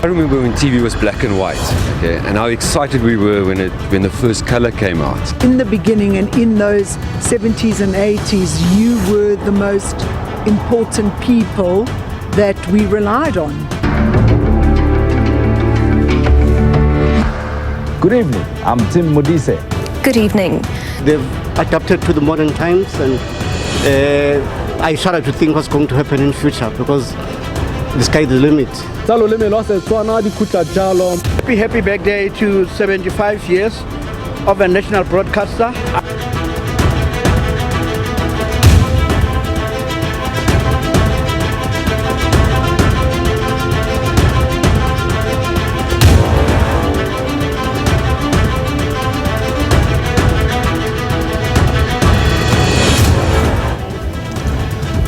I remember when TV was black and white, okay, and how excited we were when the first color came out. In the beginning and in those 70s and 80s, you were the most important people that we relied on. Good evening, I'm Tim Modise. Good evening. They've adapted to the modern times, and I started to think what's going to happen in future, because the sky is the limit. Happy birthday to 75 years of a national broadcaster.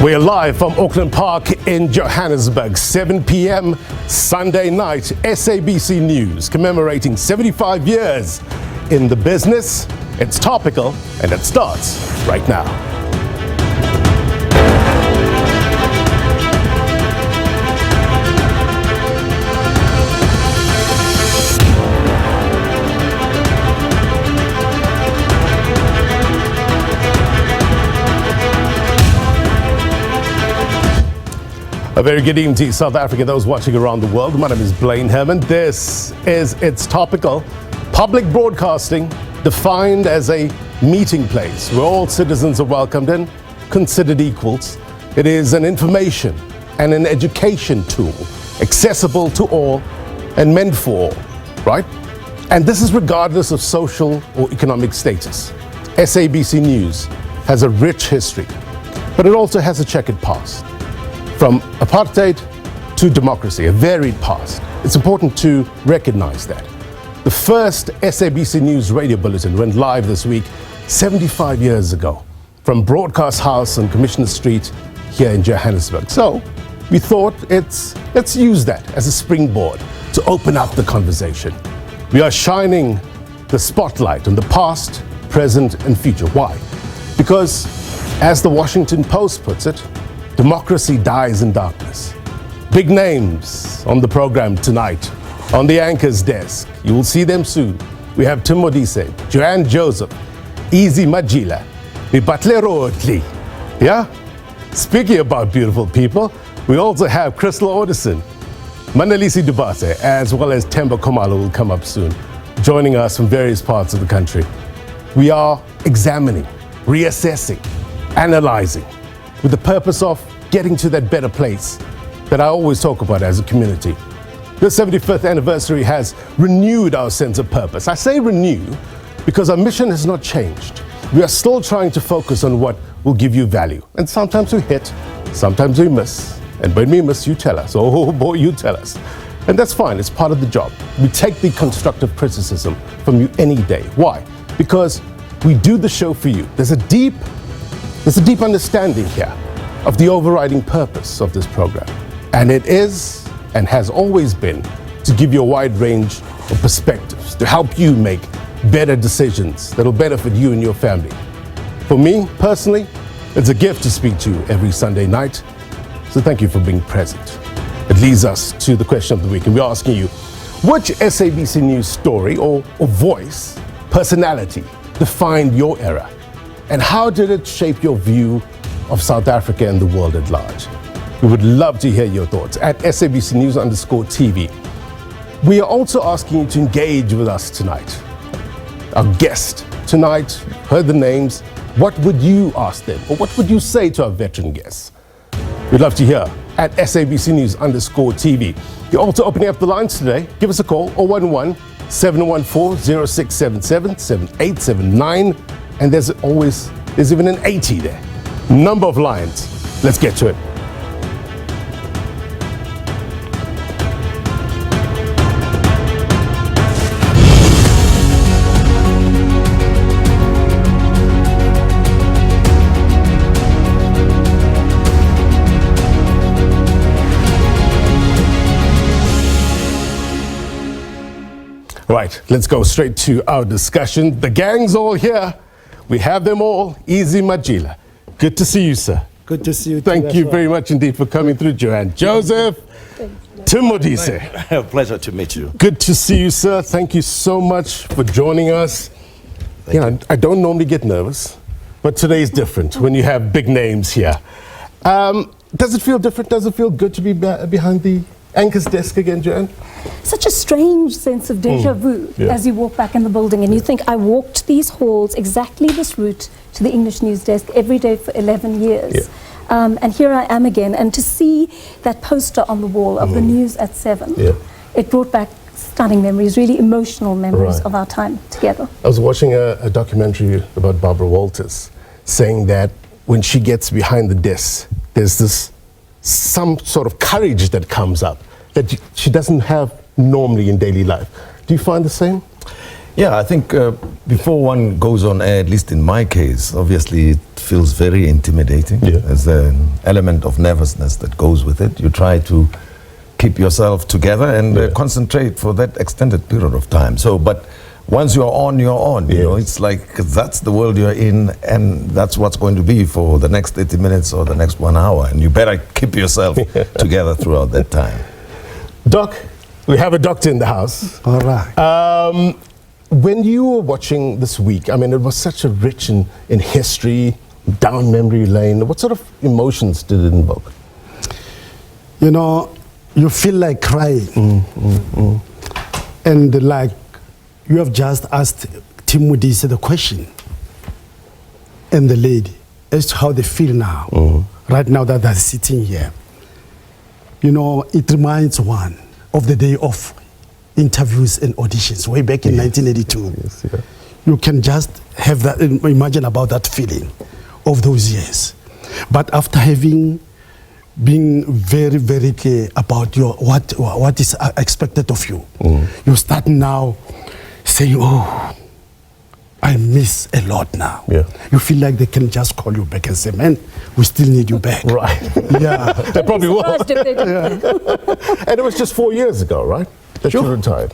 We're live from Auckland Park in Johannesburg, 7 p.m. Sunday night. SABC News commemorating 75 years in the business. It's topical, and it starts right now. A very good evening to South Africa, those watching around the world. My name is Blain Herman. This is It's Topical. Public broadcasting defined as a meeting place where all citizens are welcomed and considered equals. It is an information and an education tool, accessible to all and meant for all, right? And this is regardless of social or economic status. SABC News has a rich history, but it also has a checkered past. From apartheid to democracy, a varied past. It's important to recognize that. The first SABC News radio bulletin went live this week 75 years ago from Broadcast House on Commissioner Street here in Johannesburg. So we thought let's use that as a springboard to open up the conversation. We are shining the spotlight on the past, present, and future. Why? Because, as the Washington Post puts it, democracy dies in darkness. Big names on the program tonight, on the anchor's desk. You will see them soon. We have Tim Modise, Joanne Joseph, Matjila, yeah? Speaking about beautiful people, we also have Crystal Orderson, Manelisi Dubase, as well as Themba Khumalo will come up soon, joining us from various parts of the country. We are examining, reassessing, analyzing, with the purpose of getting to that better place that I always talk about as a community. The 75th anniversary has renewed our sense of purpose. I say renew because our mission has not changed. We are still trying to focus on what will give you value. And sometimes we hit, sometimes we miss. And when we miss, you tell us. Oh boy, you tell us. And that's fine, it's part of the job. We take the constructive criticism from you any day. Why? Because we do the show for you. There's a deep understanding here of the overriding purpose of this program. And it is, and has always been, to give you a wide range of perspectives, to help you make better decisions that'll benefit you and your family. For me, personally, it's a gift to speak to you every Sunday night. So thank you for being present. It leads us to the question of the week, and we're asking you, which SABC News story or voice, personality, defined your era? And how did it shape your view of South Africa and the world at large? We would love to hear your thoughts at SABC News_TV. We are also asking you to engage with us tonight. Our guest tonight, heard the names. What would you ask them? Or what would you say to our veteran guests? We'd love to hear at SABC News_TV. You're also opening up the lines today. Give us a call, 011-714-0677-7879. And there's even an 80 there. Number of lines. Let's get to it. Right, let's go straight to our discussion. The gang's all here. We have them all. Matjila. Good to see you, sir. Good to see you. Thank you very much indeed for coming through, Joanne Joseph. Tim Modise. Pleasure to meet you. Good to see you, sir. Thank you so much for joining us. I don't normally get nervous, but today is different when you have big names here. Does it feel different? Does it feel good to be behind the anchor's desk again, Joanne? Such a strange sense of deja vu as you walk back in the building and you think, I walked these halls, exactly this route to the English news desk every day for 11 years. And here I am again. And to see that poster on the wall of the news at 7, it brought back stunning memories, really emotional memories of our time together. I was watching a documentary about Barbara Walters saying that when she gets behind the desk, there's some sort of courage that comes up that she doesn't have normally in daily life. Do you find the same? Yeah, I think before one goes on air, at least in my case, obviously it feels very intimidating. There's an element of nervousness that goes with it. You try to keep yourself together and concentrate for that extended period of time. So, but once you're on, you're on. You know, it's like that's the world you're in, and that's what's going to be for the next 30 minutes or the next 1 hour. And you better keep yourself together throughout that time. Doc, we have a doctor in the house. All right. When you were watching this week, I mean, it was such a rich in history, down memory lane. What sort of emotions did it invoke? You know, you feel like crying. And like you have just asked Tim Modise the question and the lady as to how they feel now, right now that they're sitting here. You know, it reminds one of the day of interviews and auditions way back in 1982. You can just have that, imagine about that feeling of those years. But after having been very, very clear about your what is expected of you, you start now saying, oh, I miss a lot now. You feel like they can just call you back and say, man, we still need you back. Right. Yeah. They probably will. And it was just 4 years ago, right? That you retired.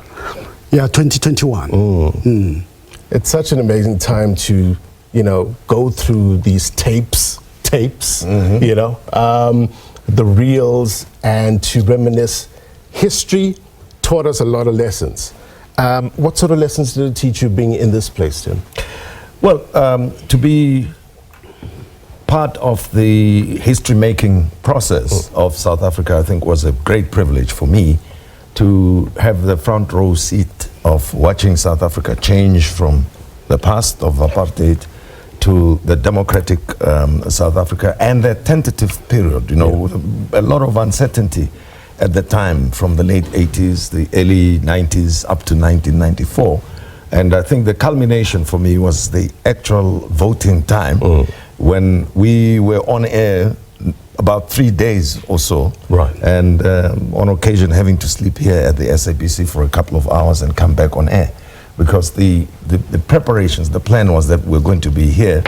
Yeah, 2021. It's such an amazing time to, you know, go through these tapes, you know, the reels, and to reminisce. History taught us a lot of lessons. What sort of lessons did it teach you being in this place, Tim? Well, to be part of the history-making process of South Africa, I think, was a great privilege for me to have the front row seat of watching South Africa change from the past of apartheid to the democratic South Africa, and that tentative period, you know, a lot of uncertainty at the time, from the late 80s, the early 90s, up to 1994. And I think the culmination for me was the actual voting time, when we were on air about 3 days or so, and on occasion having to sleep here at the SABC for a couple of hours and come back on air, because the preparations, the plan was that we're going to be here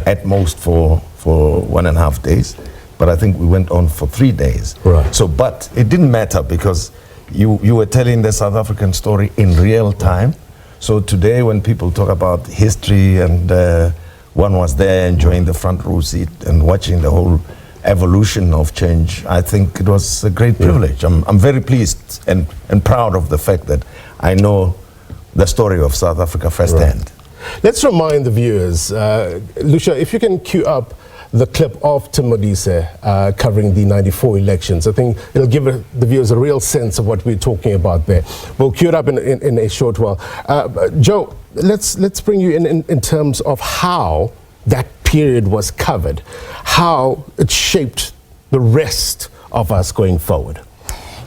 at most for 1.5 days, but I think we went on for 3 days. So, but it didn't matter, because you were telling the South African story in real time. So today when people talk about history, and one was there enjoying the front row seat and watching the whole evolution of change, I think it was a great privilege. I'm very pleased and proud of the fact that I know the story of South Africa firsthand. Let's remind the viewers, Lucia, if you can cue up the clip of Tim Modise covering the 94 elections. I think it'll give the viewers a real sense of what we're talking about there. We'll cue it up in a short while. Joe, let's bring you in terms of how that period was covered, how it shaped the rest of us going forward.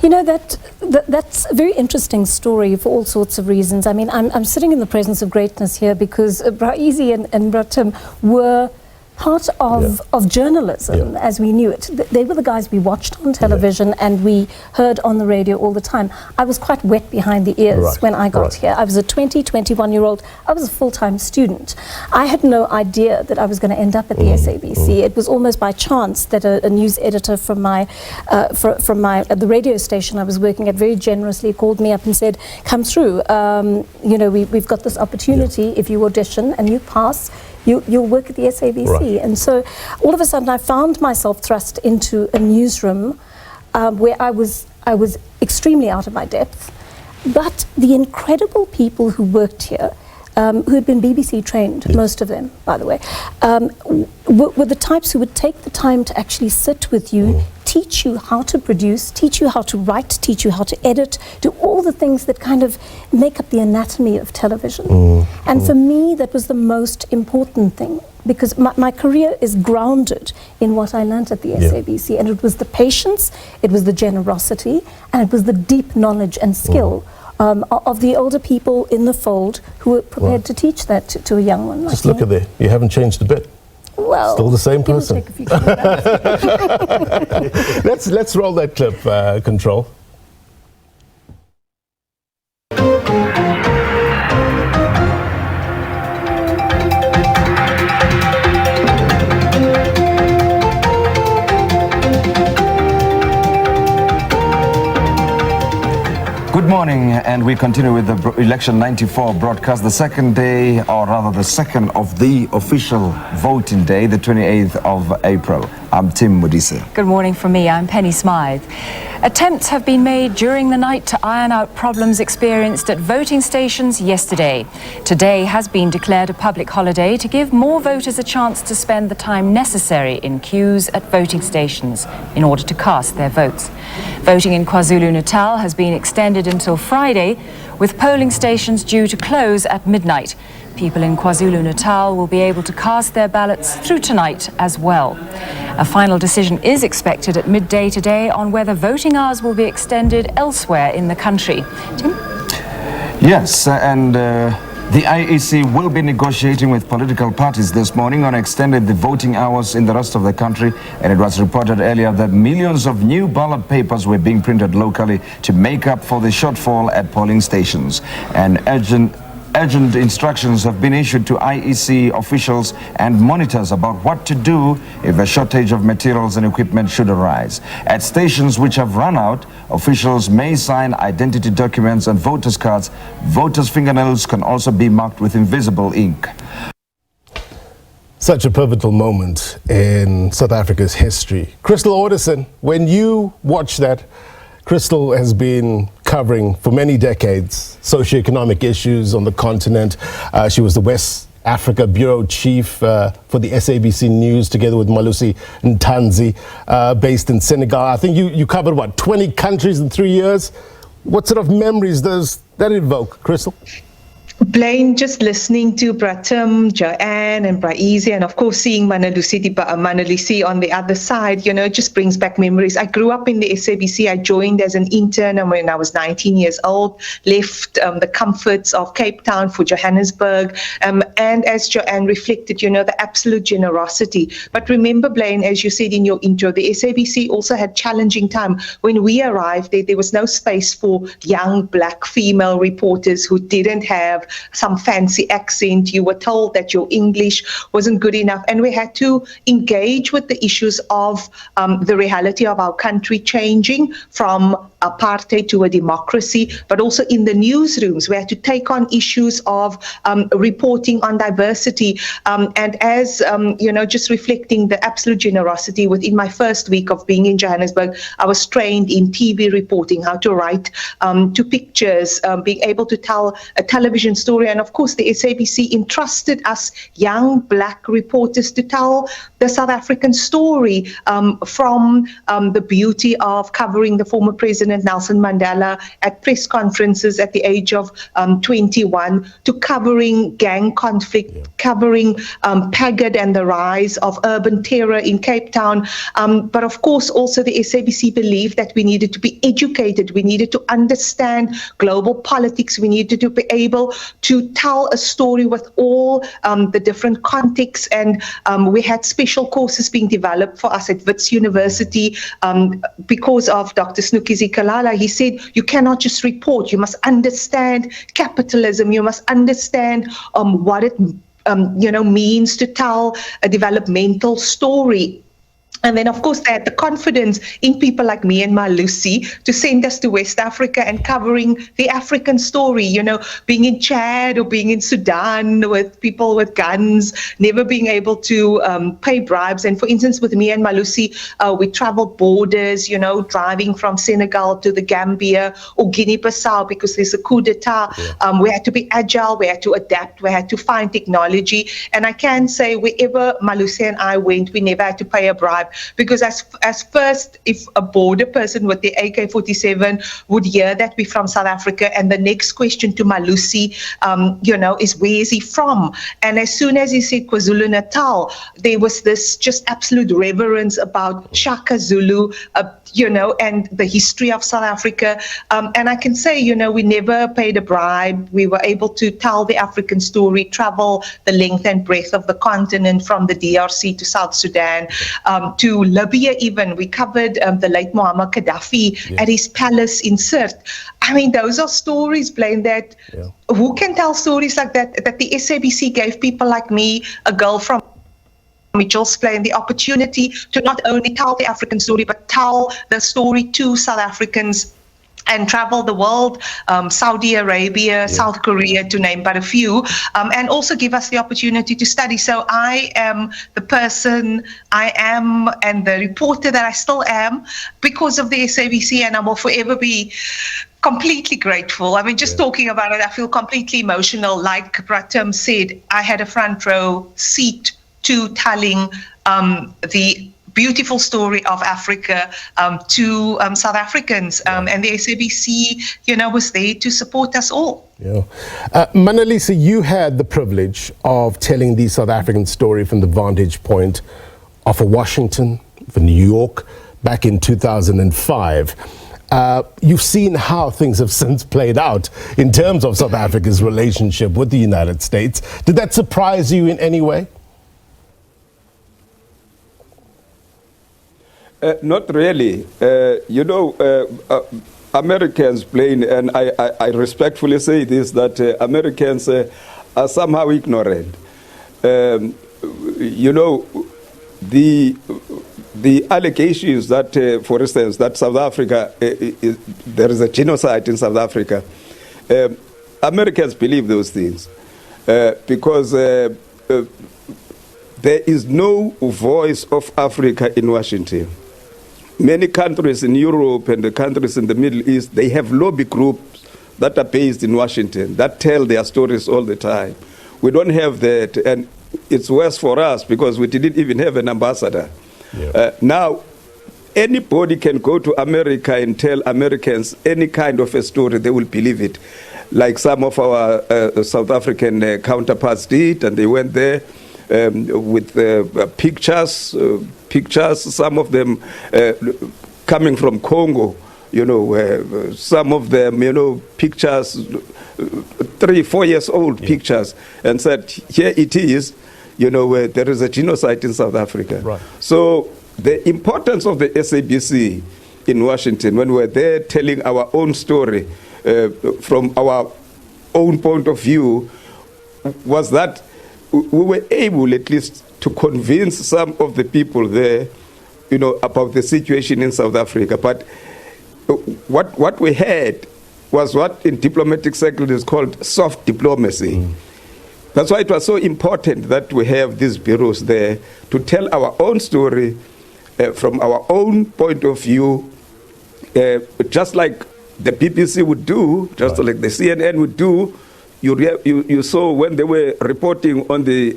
You know, that's a very interesting story for all sorts of reasons. I mean, I'm sitting in the presence of greatness here because Braizi and Tim were part of journalism as we knew it. They were the guys we watched on television and we heard on the radio all the time. I was quite wet behind the ears when I got here. I was a 21-year-old. I was a full-time student. I had no idea that I was going to end up at the SABC. It was almost by chance that a news editor from the radio station I was working at very generously called me up and said, come through. You know, we've got this opportunity. If you audition and you pass, you'll work at the SABC. Right. And so all of a sudden I found myself thrust into a newsroom where I was extremely out of my depth. But the incredible people who worked here, who had been BBC trained, most of them, by the way, were the types who would take the time to actually sit with you, teach you how to produce, teach you how to write, teach you how to edit, do all the things that kind of make up the anatomy of television. And for me, that was the most important thing, because my career is grounded in what I learned at the SABC, and it was the patience, it was the generosity, and it was the deep knowledge and skill of the older people in the fold who were prepared to teach that to a young one. Just look at there. You haven't changed a bit. Well, still the same person. Take a few minutes. Let's roll that clip, Control. Good morning, and we continue with the election 94 broadcast, the second day, or rather the second of the official voting day, the 28th of April. I'm Tim Modise. Good morning from me, I'm Penny Smythe. Attempts have been made during the night to iron out problems experienced at voting stations yesterday. Today has been declared a public holiday to give more voters a chance to spend the time necessary in queues at voting stations in order to cast their votes. Voting in KwaZulu-Natal has been extended until Friday, with polling stations due to close at midnight. People in KwaZulu-Natal will be able to cast their ballots through tonight as well. A final decision is expected at midday today on whether voting hours will be extended elsewhere in the country. Tim? Yes, and the IEC will be negotiating with political parties this morning on extended the voting hours in the rest of the country, and it was reported earlier that millions of new ballot papers were being printed locally to make up for the shortfall at polling stations. And urgent instructions have been issued to IEC officials and monitors about what to do if a shortage of materials and equipment should arise. At stations which have run out, officials may sign identity documents and voters' cards. Voters' fingernails can also be marked with invisible ink. Such a pivotal moment in South Africa's history. Crystal Orderson, when you watch that, Crystal has been covering for many decades socioeconomic issues on the continent. She was the West Africa Bureau Chief for the SABC News together with Malusi Ntanzi, based in Senegal. I think you covered, what, 20 countries in 3 years? What sort of memories does that evoke, Crystal? Blain, just listening to Tim, Joanne and Easy, and of course seeing Manelisi on the other side, it just brings back memories. I grew up in the SABC. I joined as an intern when I was 19 years old, left the comforts of Cape Town for Johannesburg, and as Joanne reflected, the absolute generosity. But remember, Blain, as you said in your intro, the SABC also had challenging time. When we arrived, there was no space for young black female reporters who didn't have some fancy accent. You were told that your English wasn't good enough, and we had to engage with the issues of the reality of our country changing from apartheid to a democracy, but also in the newsrooms we had to take on issues of reporting on diversity, and as just reflecting the absolute generosity. Within my first week of being in Johannesburg, I was trained in TV reporting, how to write to pictures, being able to tell a television story, and of course the SABC entrusted us young black reporters to tell the South African story, from the beauty of covering the former President Nelson Mandela at press conferences at the age of 21, to covering gang conflict, covering Apartheid and the rise of urban terror in Cape Town. But of course also the SABC believed that we needed to be educated, we needed to understand global politics, we needed to be able to tell a story with all the different contexts, and we had special courses being developed for us at Wits University because of Dr. Snooki Zikalala. He said, you cannot just report, you must understand capitalism, you must understand what it means to tell a developmental story. And then, of course, they had the confidence in people like me and Malusi to send us to West Africa and covering the African story, you know, being in Chad or being in Sudan with people with guns, never being able to pay bribes. And for instance, with me and Malusi, we traveled borders, you know, driving from Senegal to the Gambia or Guinea-Bissau because there's a coup d'etat. We had to be agile, we had to adapt, we had to find technology. And I can say wherever Malusi and I went, we never had to pay a bribe. Because as first, if a border person with the AK-47 would hear that we're from South Africa, and the next question to Malusi, you know, is where is he from? And as soon as he said KwaZulu-Natal, there was this just absolute reverence about Shaka Zulu, you know, and the history of South Africa. And I can say, you know, we never paid a bribe. We were able to tell the African story, travel the length and breadth of the continent from the DRC to South Sudan, to Libya even. We covered the late Muammar Gaddafi at his palace in Sirte. I mean, those are stories, Blain, that who can tell stories like that the SABC gave people like me, a girl from Mitchell's Plain, the opportunity to not only tell the African story, but tell the story to South Africans and travel the world, Saudi Arabia, South Korea, to name but a few, and also give us the opportunity to study. So I am the person I am and the reporter that I still am because of the SABC, and I will forever be completely grateful. I mean, just talking about it, I feel completely emotional. Like Pratham said, I had a front row seat to telling the beautiful story of Africa to South Africans, and the SABC, you know, was there to support us all. Manelisi, you had the privilege of telling the South African story from the vantage point of Washington, for New York, back in 2005. You've seen how things have since played out in terms of South Africa's relationship with the United States. Did that surprise you in any way? Not really. You know, Americans Blain, and I respectfully say this, that Americans are somehow ignorant. You know, the allegations that, for instance, that South Africa, there is a genocide in South Africa, Americans believe those things because there is no voice of Africa in Washington. Many countries in Europe and the countries in the Middle East, they have lobby groups that are based in Washington that tell their stories all the time. We don't have that, and it's worse for us because we didn't even have an ambassador. Now, anybody can go to America and tell Americans any kind of a story, they will believe it. Like some of our South African counterparts did, and they went there with pictures, some of them coming from Congo, you know, some of them, you know, pictures, 3-4 years old pictures, and said, here it is, you know, there is a genocide in South Africa. So the importance of the SABC in Washington, when we're there telling our own story from our own point of view, was that we were able at least to convince some of the people there, you know, about the situation in South Africa. But what we had was what in diplomatic circles is called soft diplomacy. That's why it was so important that we have these bureaus there to tell our own story from our own point of view, just like the BBC would do, just like the CNN would do. You saw when they were reporting on the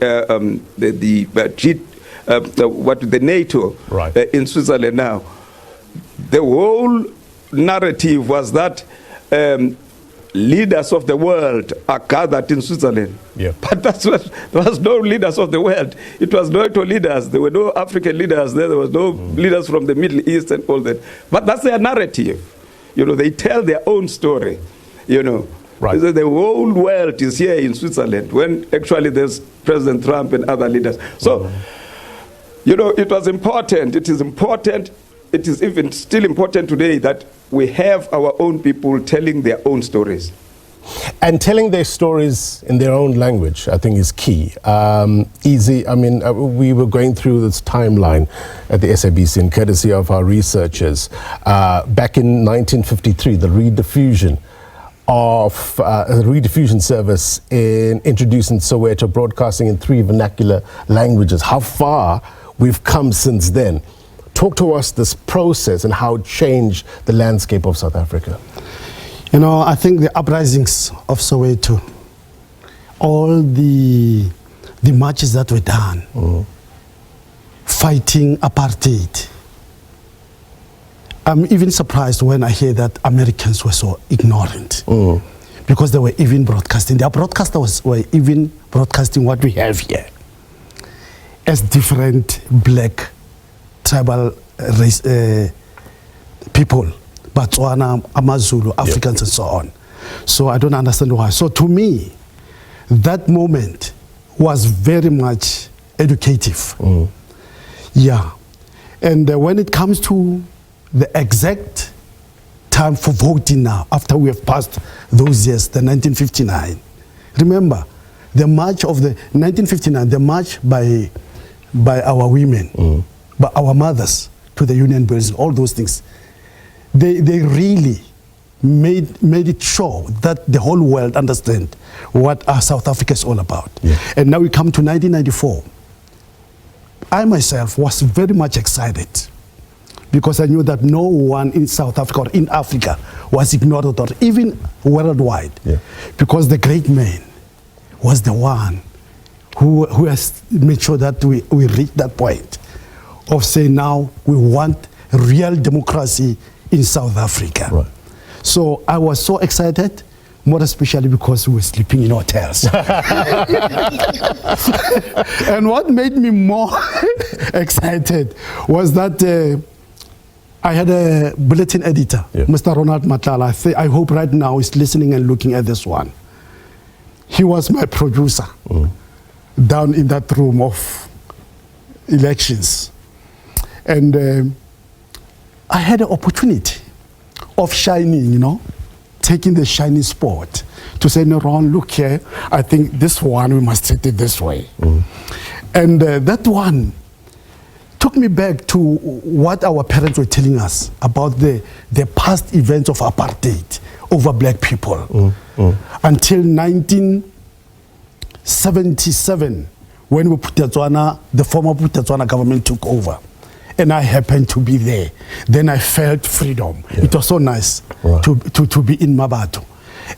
NATO in Switzerland now, the whole narrative was that leaders of the world are gathered in Switzerland. But there was no leaders of the world. It was NATO leaders. There were no African leaders there. There was no leaders from the Middle East and all that. But that's their narrative. You know, they tell their own story, you know. So the whole world is here in Switzerland when actually there's President Trump and other leaders. So, you know, it was important. It is important. It is even still important today that we have our own people telling their own stories. And telling their stories in their own language, I think, is key. We were going through this timeline at the SABC, and courtesy of our researchers, back in 1953, the rediffusion of a rediffusion service introduced in Soweto, broadcasting in 3 vernacular languages. How far we've come since then. Talk to us this process and how it changed the landscape of South Africa. I think the uprisings of Soweto, all the marches that were done, fighting apartheid. I'm even surprised when I hear that Americans were so ignorant, because they were even broadcasting. Their broadcasters were even broadcasting what we have here as different black tribal race people. Botswana, Amazulu, Africans, and so on. So I don't understand why. So to me, that moment was very much educative. Yeah. And when it comes to the exact time for voting now, after we have passed those years, the 1959, remember, the march of the 1959, the march by our women, by our mothers to the Union buildings, all those things. They really made it sure that the whole world understand what South Africa is all about. And now we come to 1994. I myself was very much excited because I knew that no one in South Africa or in Africa was ignored, or even worldwide, because the great man was the one who has made sure that we reached that point of saying now we want real democracy in South Africa. So I was so excited, more especially because we were sleeping in hotels. And what made me more excited was that I had a bulletin editor, Mr. Ronald Matjila. I hope right now he's listening and looking at this one. He was my producer down in that room of elections. And I had an opportunity of shining, taking the shiny spot to say, no, Ron, look here, I think this one, we must treat it this way. And that one took me back to what our parents were telling us about the past events of apartheid over black people until 1977, when the former Botswana government took over. And I happened to be there. Then I felt freedom. It was so nice to be in Mabato.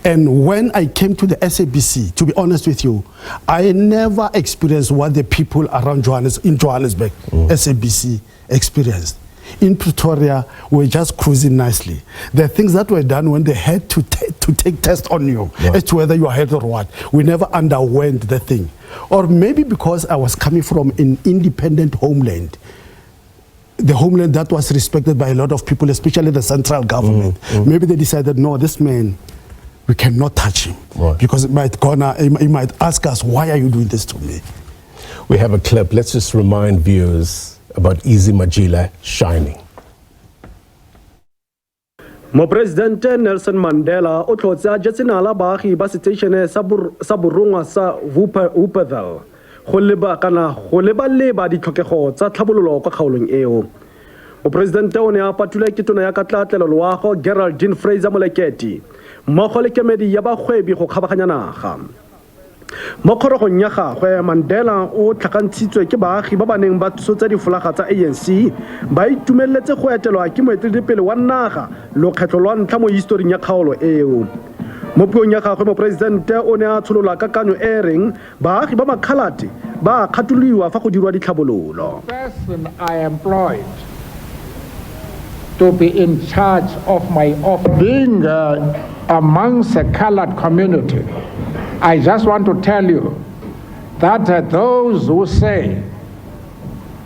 And when I came to the SABC, to be honest with you, I never experienced what the people around in Johannesburg, SABC, experienced. In Pretoria, we were just cruising nicely. The things that were done when they had to take tests on you as to whether you are healthy or what, we never underwent the thing. Or maybe because I was coming from an independent homeland, the homeland that was respected by a lot of people, especially the central government. Maybe they decided, no, this man, we cannot touch him, because he might ask us, why are you doing this to me? We have a clip. Let's just remind viewers about Easy Matjila shining. Mopresidente Nelson Mandela o tlotsa jetsenala baagi ba seteišene sa borongwa sa Wupperthal go leba ditlhokego tsa tlhabololo kwa kgaolong eo. Mopresidente o ne a patula ke tona ya katlatlelo loago Geraldine Fraser Moleketi mmogo le kemedi ya bagwebi go kgabaganya naga. Mo kgorogong ya gagwe Mandela o tlhakantshitswe ke baagi ba ba neng ba tsotsa difolaga tsa ANC ba itumeletse go etelwa ke moeteledipele wa naga lokgetlo lwa ntlha mo historing ya kgaolo eo. Mo puong ya gagwe mopresidente o ne a tsholola kakanyo e reng baagi ba makhalate ba kgatoliwa fa go dirwa ditlhabololo. Person I employed to be in charge of my office, being amongst a colored community, I just want to tell you that those who say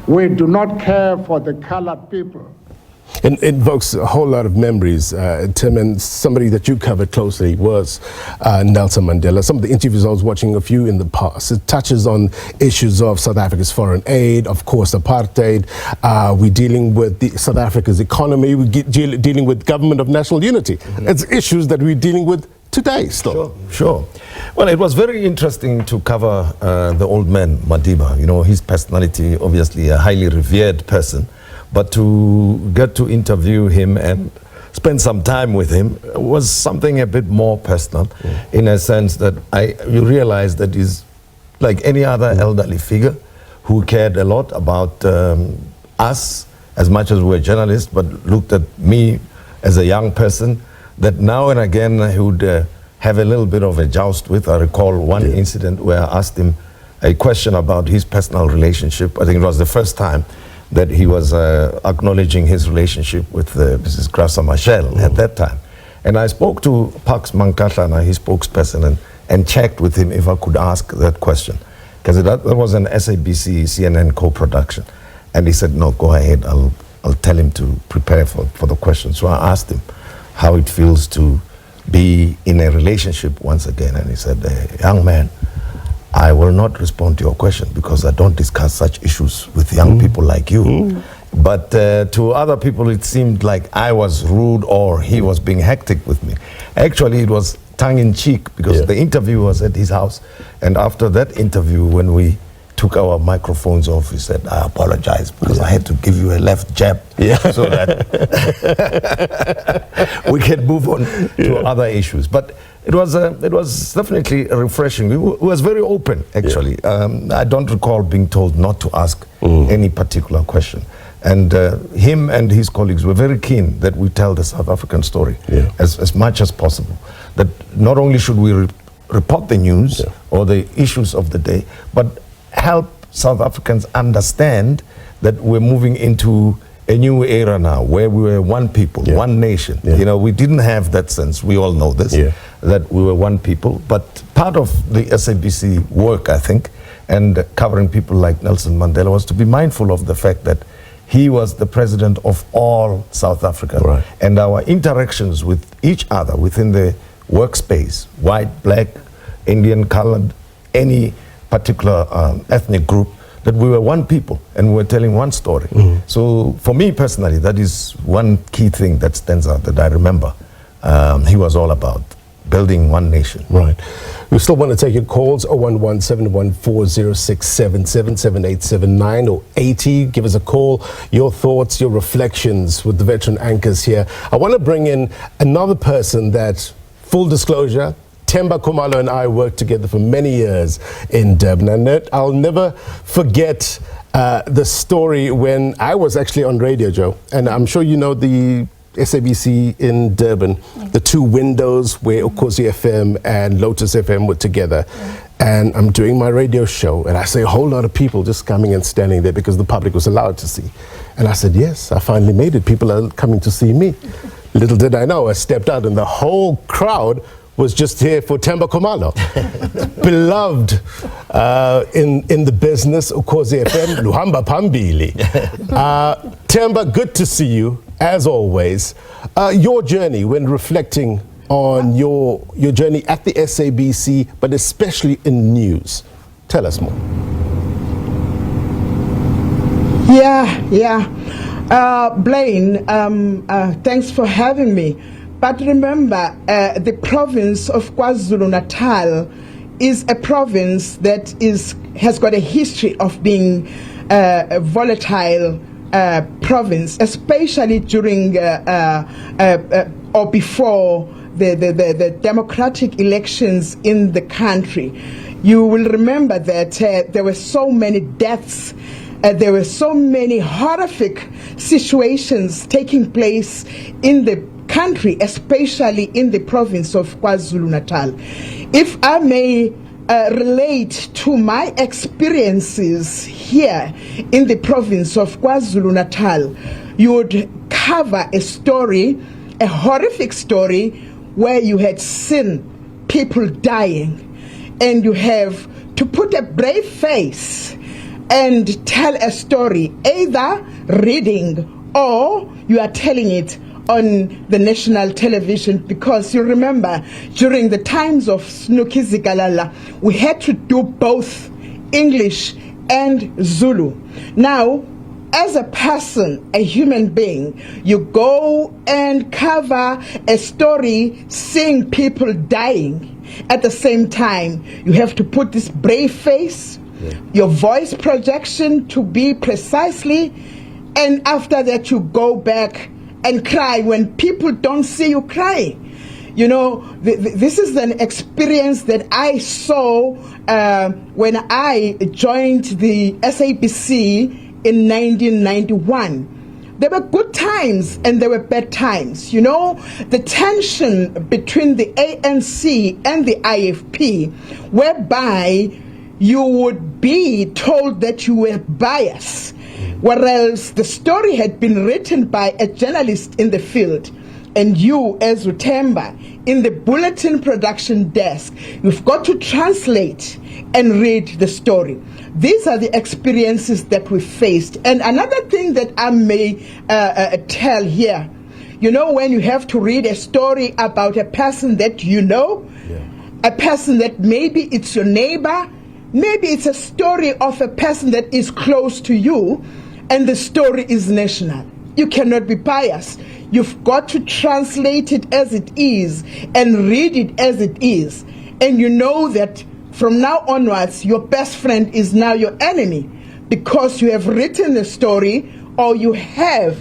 we do not care for the colored people. It invokes a whole lot of memories, Tim, and somebody that you covered closely was Nelson Mandela. Some of the interviews I was watching of you in the past, it touches on issues of South Africa's foreign aid, of course, apartheid. We're dealing with South Africa's economy. We're dealing with government of national unity. It's issues that we're dealing with today still. Sure. Well, it was very interesting to cover the old man, Madiba. You know, his personality, obviously a highly revered person, but to get to interview him and spend some time with him was something a bit more personal, in a sense that you realize that he's like any other elderly figure who cared a lot about us as much as we're journalists, but looked at me as a young person that now and again he would have a little bit of a joust with. I recall one incident where I asked him a question about his personal relationship. I think it was the first time that he was acknowledging his relationship with Mrs. Graça Machel at that time. And I spoke to Pax Mankahlana, his spokesperson, and checked with him if I could ask that question. Because that was an SABC CNN co-production. And he said, no, go ahead, I'll tell him to prepare for the question. So I asked him how it feels to be in a relationship once again. And he said, young man, I will not respond to your question because I don't discuss such issues with young people like you. But to other people, it seemed like I was rude or he was being hectic with me. Actually, it was tongue-in-cheek because the interview was at his house. And after that interview, when we took our microphones off, he said, I apologize because I had to give you a left jab so that we can move on to other issues. But it was definitely refreshing. He was very open, actually. I don't recall being told not to ask any particular question. And him and his colleagues were very keen that we tell the South African story as much as possible. That not only should we report the news or the issues of the day, but help South Africans understand that we're moving into a new era now where we were one people, one nation. You know, we didn't have that sense. We all know this, that we were one people. But part of the SABC work, I think, and covering people like Nelson Mandela was to be mindful of the fact that he was the president of all South Africa. And our interactions with each other within the workspace, white, black, Indian, colored, any particular ethnic group, that we were one people and we were telling one story. So for me personally, that is one key thing that stands out that I remember. He was all about building one nation. Right. We still want to take your calls, 011-714-0677-7879 or 80. Give us a call, your thoughts, your reflections with the veteran anchors here. I want to bring in another person that, full disclosure, Themba Khumalo and I worked together for many years in Durban. And I'll never forget the story when I was actually on radio, Joe. And I'm sure you know the SABC in Durban, the two windows where Ukhozi FM and Lotus FM were together. And I'm doing my radio show and I see a whole lot of people just coming and standing there because the public was allowed to see. And I said, yes, I finally made it. People are coming to see me. Little did I know, I stepped out and the whole crowd was just here for Themba Khumalo. Beloved in the business, Ukhozi FM, Luhamba Pambili. Themba, good to see you, as always. Your journey when reflecting on your journey at the SABC, but especially in news. Tell us more. Blain, thanks for having me. But remember, the province of KwaZulu-Natal is a province that has got a history of being a volatile province, especially during or before the democratic elections in the country. You will remember that there were so many deaths. There were so many horrific situations taking place in the country, especially in the province of KwaZulu-Natal. If I may relate to my experiences here in the province of KwaZulu-Natal, you would cover a story, a horrific story, where you had seen people dying, and you have to put a brave face and tell a story, either reading or you are telling it on the national television, because you remember during the times of Snuki Zikalala, we had to do both English and Zulu. Now, as a person, a human being, you go and cover a story seeing people dying. At the same time, you have to put this brave face, your voice projection to be precisely, and after that you go back and cry when people don't see you crying. You know, this is an experience that I saw when I joined the SABC in 1991. There were good times and there were bad times. You know, the tension between the ANC and the IFP, whereby you would be told that you were biased, whereas the story had been written by a journalist in the field. And you, as Themba, in the bulletin production desk, you've got to translate and read the story. These are the experiences that we faced. And another thing that I may tell here, you know, when you have to read a story about a person that you know, a person that maybe it's your neighbor, maybe it's a story of a person that is close to you, and the story is national. You cannot be biased. You've got to translate it as it is and read it as it is. And you know that from now onwards, your best friend is now your enemy because you have written a story or you have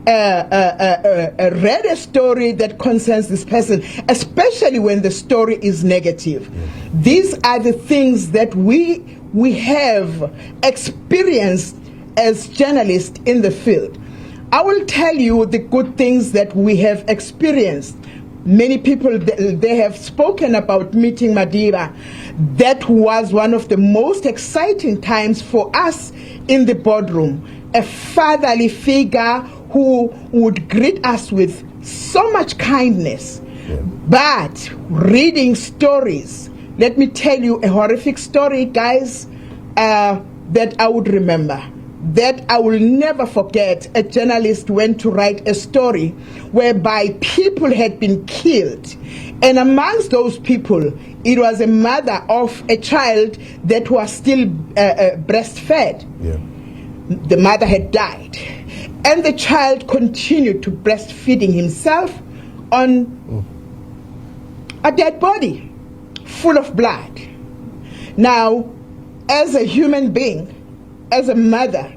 read a story that concerns this person, especially when the story is negative. These are the things that we have experienced as journalists in the field. I will tell you the good things that we have experienced. Many people, they have spoken about meeting Mandela. That was one of the most exciting times for us in the boardroom. A fatherly figure who would greet us with so much kindness. But reading stories, let me tell you a horrific story, guys, that I would remember. That I will never forget. A journalist went to write a story whereby people had been killed. And amongst those people, it was a mother of a child that was still breastfed. The mother had died. And the child continued to breastfeeding himself on a dead body, full of blood. Now, as a human being, as a mother,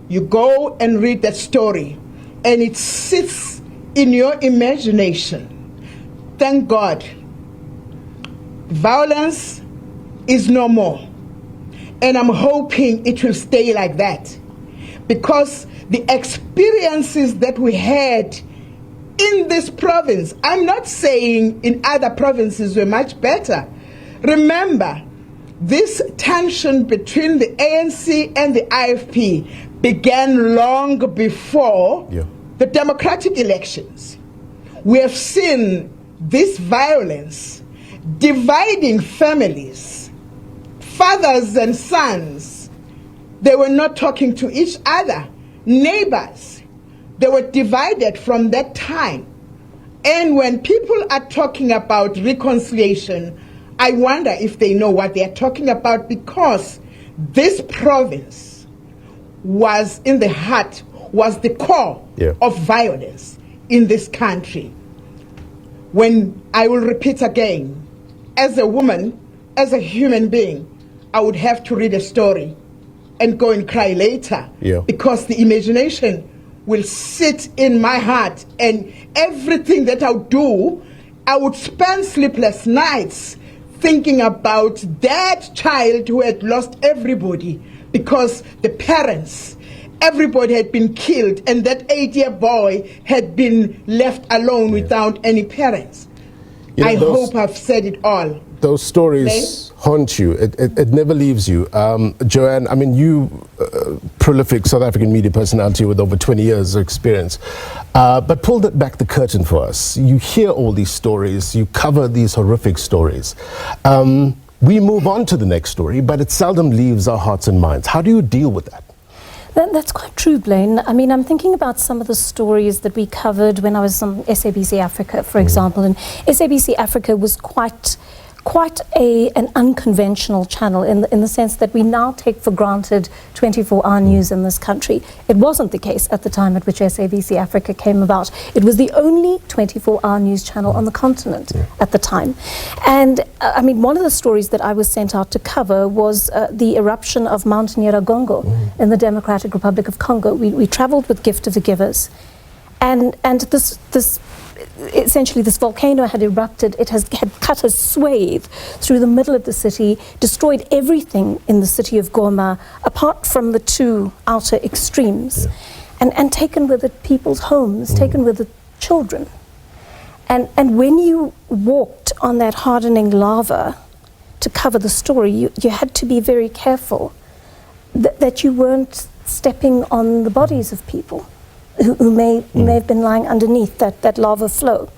you go and read that story and it sits in your imagination. Thank God, violence is no more. And I'm hoping it will stay like that, because the experiences that we had in this province, I'm not saying in other provinces were much better. Remember, this tension between the ANC and the IFP began long before the democratic elections. We have seen this violence dividing families, fathers and sons. They were not talking to each other, neighbors. They were divided from that time. And when people are talking about reconciliation, I wonder if they know what they are talking about, because this province was in the heart, was the core of violence in this country. When I will repeat again, as a woman, as a human being, I would have to read a story and go and cry later, because the imagination will sit in my heart, and everything that I would do, I would spend sleepless nights thinking about that child who had lost everybody, because the parents, everybody had been killed, and that 8-year boy had been left alone without any parents. You know, I hope I've said it all. Those stories haunt you. It never leaves you. Joanne, I mean, you, prolific South African media personality with over 20 years of experience, but pull back the curtain for us. You hear all these stories, you cover these horrific stories. We move on to the next story, but it seldom leaves our hearts and minds. How do you deal with that? That's quite true, Blain. I mean, I'm thinking about some of the stories that we covered when I was on SABC Africa, for example. And SABC Africa was quite quite an unconventional channel in the sense that we now take for granted 24-hour news in this country. It wasn't the case at the time at which SABC Africa came about. It was the only 24-hour news channel on the continent at the time. And I mean, one of the stories that I was sent out to cover was the eruption of Mount Nyiragongo in the Democratic Republic of Congo. We traveled with Gift of the Givers, and this essentially this volcano had erupted. It had cut a swathe through the middle of the city, destroyed everything in the city of Goma, apart from the two outer extremes, and taken with it people's homes, taken with it children. And when you walked on that hardening lava to cover the story, you had to be very careful that you weren't stepping on the bodies of people who may have been lying underneath that lava flow.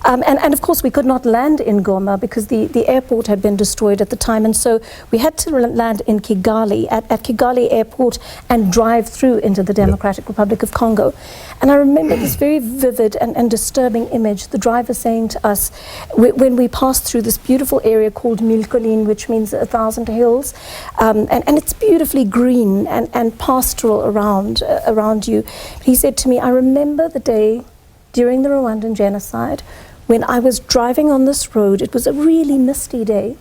And of course we could not land in Goma because the airport had been destroyed at the time, and so we had to land in Kigali, at Kigali airport, and drive through into the Democratic Republic of Congo. And I remember this very vivid and disturbing image, the driver saying to us, when we passed through this beautiful area called Milkolin, which means 1,000 hills, and it's beautifully green and pastoral around you. He said to me, I remember the day during the Rwandan genocide when I was driving on this road. It was a really misty day,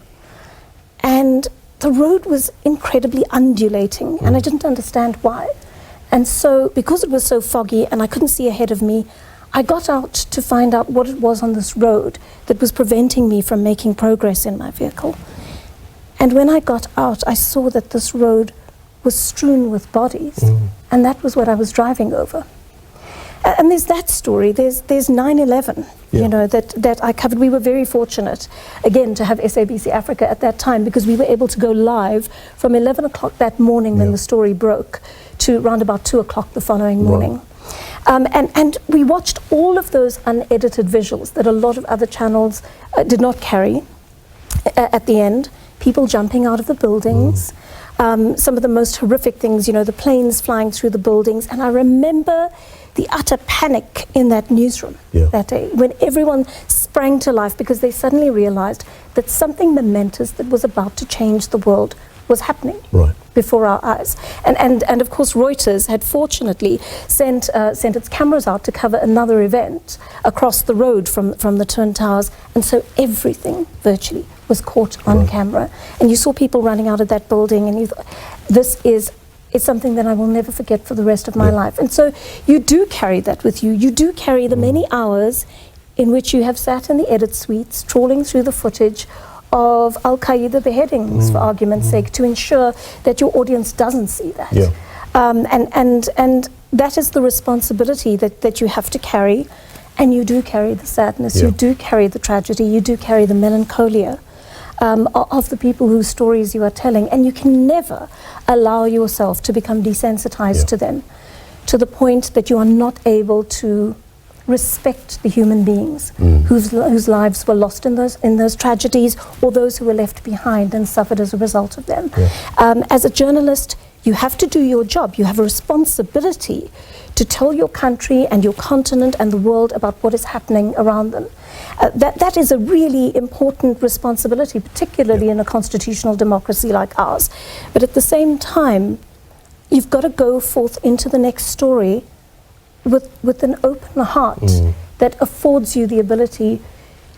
and the road was incredibly undulating, and I didn't understand why. And so, because it was so foggy and I couldn't see ahead of me, I got out to find out what it was on this road that was preventing me from making progress in my vehicle. And when I got out, I saw that this road was strewn with bodies, and that was what I was driving over. And there's that story. There's 9/11, you know, that I covered. We were very fortunate, again, to have SABC Africa at that time, because we were able to go live from 11 o'clock that morning when the story broke to around about 2 o'clock the following morning. And we watched all of those unedited visuals that a lot of other channels did not carry at the end. People jumping out of the buildings, some of the most horrific things, you know, the planes flying through the buildings. And I remember the utter panic in that newsroom that day, when everyone sprang to life because they suddenly realized that something momentous that was about to change the world was happening before our eyes. And of course Reuters had fortunately sent its cameras out to cover another event across the road from the Twin Towers, and so everything virtually was caught on camera. And you saw people running out of that building, and you thought, this is something that I will never forget for the rest of my life. And so you do carry that with you. You do carry the many hours in which you have sat in the edit suites, trawling through the footage of Al-Qaeda beheadings, for argument's sake, to ensure that your audience doesn't see that. And that is the responsibility that you have to carry. And you do carry the sadness, you do carry the tragedy, you do carry the melancholia of the people whose stories you are telling, and you can never allow yourself to become desensitized to them, to the point that you are not able to respect the human beings whose lives were lost in those tragedies, or those who were left behind and suffered as a result of them. As a journalist, you have to do your job. You have a responsibility to tell your country and your continent and the world about what is happening around them. That is a really important responsibility, particularly in a constitutional democracy like ours. But at the same time, you've got to go forth into the next story with an open heart that affords you the ability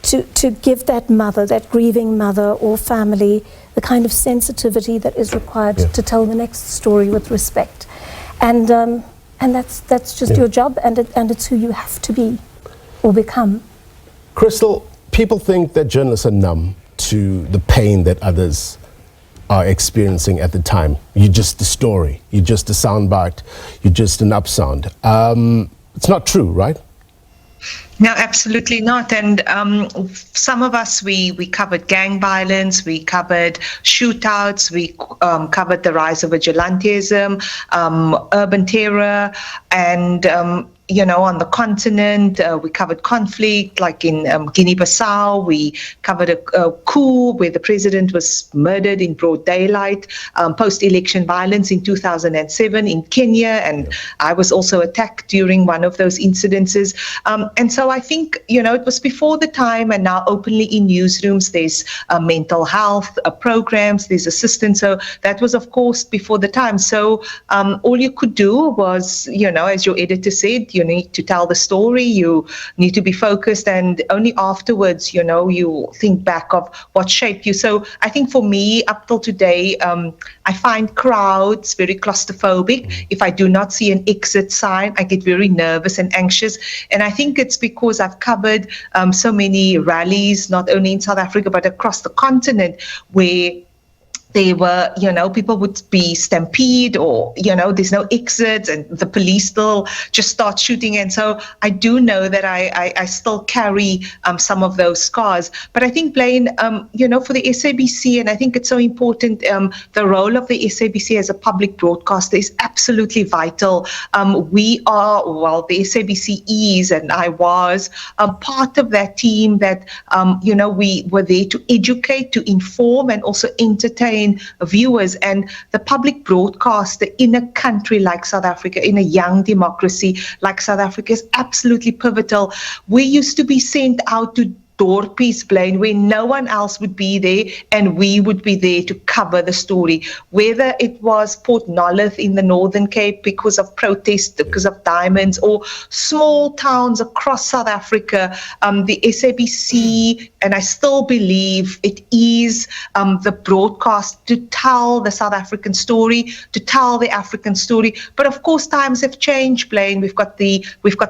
to give that mother, that grieving mother or family, the kind of sensitivity that is required to tell the next story with respect. And that's just your job, and it's who you have to be or become. Crystal, people think that journalists are numb to the pain that others are experiencing at the time. You're just a story, you're just a soundbite, you're just an upsound. It's not true, right? No, absolutely not. And some of us, we covered gang violence, we covered shootouts, we covered the rise of vigilantism, urban terror, and on the continent. We covered conflict, like in Guinea-Bissau. We covered a coup where the president was murdered in broad daylight, post-election violence in 2007 in Kenya, and I was also attacked during one of those incidences. And so I think, it was before the time, and now openly in newsrooms, there's mental health programs, there's assistance. So that was, of course, before the time. So all you could do was, as your editor said, you need to tell the story, you need to be focused, and only afterwards, you think back of what shaped you. So I think for me, up till today, I find crowds very claustrophobic. If I do not see an exit sign, I get very nervous and anxious. And I think it's because I've covered so many rallies, not only in South Africa, but across the continent, where they were, people would be stampede, or, there's no exits, and the police still just start shooting. And so I do know that I still carry some of those scars. But I think, Blain, for the SABC, and I think it's so important, the role of the SABC as a public broadcaster is absolutely vital. We are, the SABC is, and I was, part of that team that, we were there to educate, to inform, and also entertain viewers. And the public broadcaster in a country like South Africa, in a young democracy like South Africa, is absolutely pivotal. We used to be sent out to dorpies, Blain, where no one else would be there, and we would be there to cover the story. Whether it was Port Nolloth in the Northern Cape because of protests, because of diamonds, or small towns across South Africa, the SABC, and I still believe it is the broadcast to tell the South African story, to tell the African story. But of course, times have changed, Blain. We've got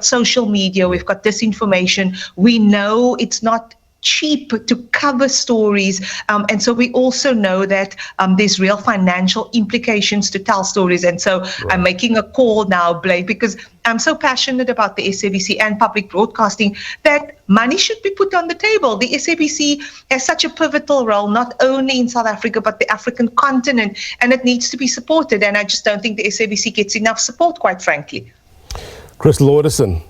social media, we've got disinformation. We know it's not cheap to cover stories, and so we also know that there's real financial implications to tell stories. And so I'm making a call now, Blain, because I'm so passionate about the SABC and public broadcasting, that money should be put on the table. The SABC has such a pivotal role, not only in South Africa, but the African continent, and it needs to be supported. And I just don't think the SABC gets enough support, quite frankly. Crystal Orderson,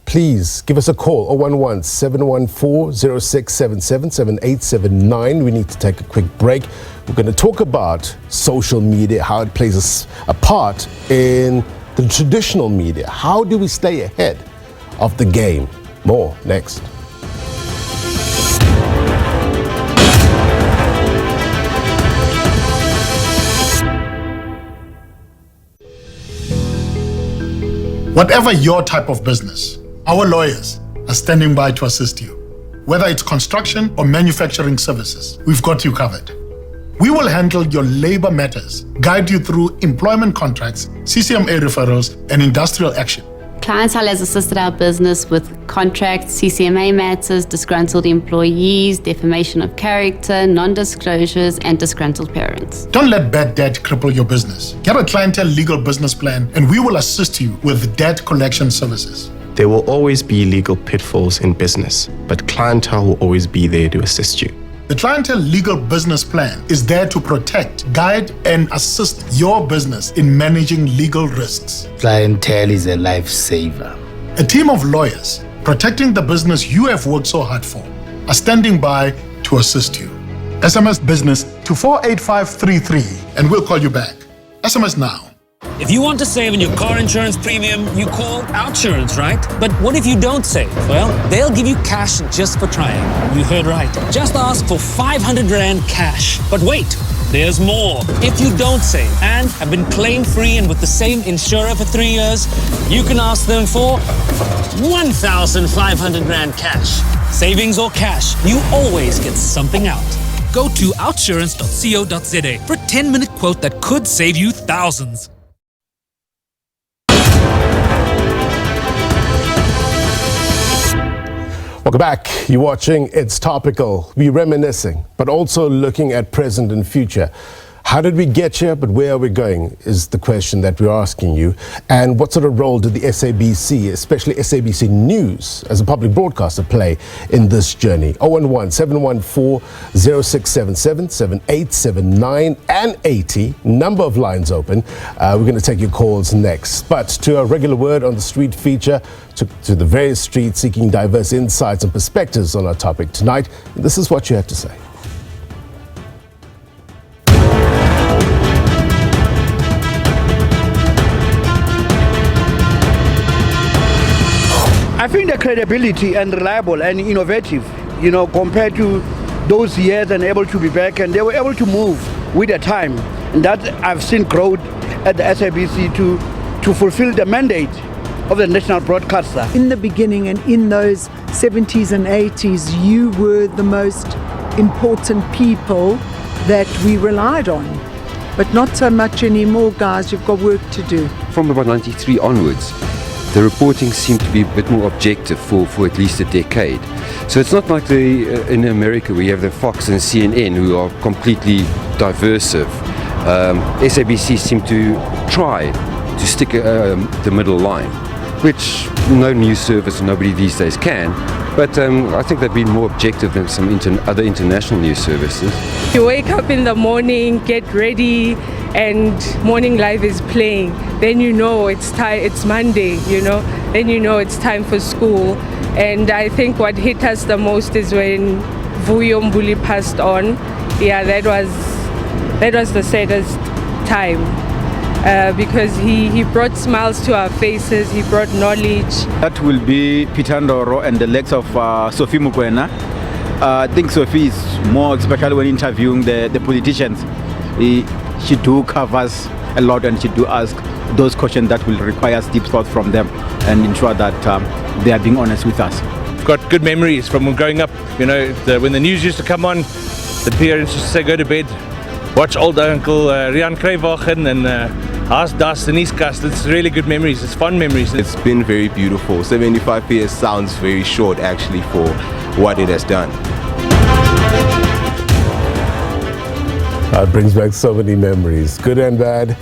please give us a call, 011-714-0677-7879. We need to take a quick break. We're going to talk about social media, how it plays a part in the traditional media. How do we stay ahead of the game? More next. Whatever your type of business, our lawyers are standing by to assist you. Whether it's construction or manufacturing services, we've got you covered. We will handle your labor matters, guide you through employment contracts, CCMA referrals, and industrial action. Clientele has assisted our business with contracts, CCMA matters, disgruntled employees, defamation of character, non-disclosures, and disgruntled parents. Don't let bad debt cripple your business. Get a clientele legal business plan, and we will assist you with debt collection services. There will always be legal pitfalls in business, but clientele will always be there to assist you. The Clientele Legal Business Plan is there to protect, guide, and assist your business in managing legal risks. Clientele is a lifesaver. A team of lawyers protecting the business you have worked so hard for are standing by to assist you. SMS business to 48533 and we'll call you back. SMS now. If you want to save on your car insurance premium, you call Outsurance, right? But what if you don't save? Well, they'll give you cash just for trying. You heard right. Just ask for 500 Rand cash. But wait, there's more. If you don't save and have been claim-free and with the same insurer for 3 years, you can ask them for 1,500 Rand cash. Savings or cash, you always get something out. Go to outsurance.co.za for a 10-minute quote that could save you thousands. Welcome back. You're watching It's Topical. We're reminiscing, but also looking at present and future. How did we get here, but where are we going is the question that we're asking you. And what sort of role did the SABC, especially SABC News, as a public broadcaster, play in this journey? 011-714-0677, 7879 and 80, number of lines open. We're going to take your calls next. But to a regular word on the street feature, to the various streets seeking diverse insights and perspectives on our topic tonight, this is what you have to say. I think they're credibility and reliable and innovative, compared to those years and able to be back, and they were able to move with the time. And that I've seen growth at the SABC to fulfill the mandate of the national broadcaster. In the beginning and in those 70s and 80s, you were the most important people that we relied on. But not so much anymore, guys. You've got work to do. From about 93 onwards, the reporting seemed to be a bit more objective for at least a decade. So it's not like in America where you have the Fox and CNN who are completely diversive. SABC seemed to try to stick the middle line, which no news service, nobody these days can. But I think they've been more objective than some other international news services. You wake up in the morning, get ready, and Morning Live is playing. Then you know it's time. It's Monday, Then you know it's time for school. And I think what hit us the most is when Vuyo Mbuli passed on. Yeah, that was the saddest time. Because he brought smiles to our faces, he brought knowledge. That will be Peter Ndoro and the legs of Sophie Mukwena. I think Sophie is more, especially when interviewing the politicians. She do covers a lot, and she do ask those questions that will require deep thought from them and ensure that they are being honest with us. I've got good memories from growing up. When the news used to come on, the parents used to say, go to bed, watch old Uncle Rian Kruiwagen and Haas Das and Eastkast. It's really good memories. It's fun memories. It's been very beautiful. 75 years sounds very short actually for what it has done. It brings back so many memories, good and bad,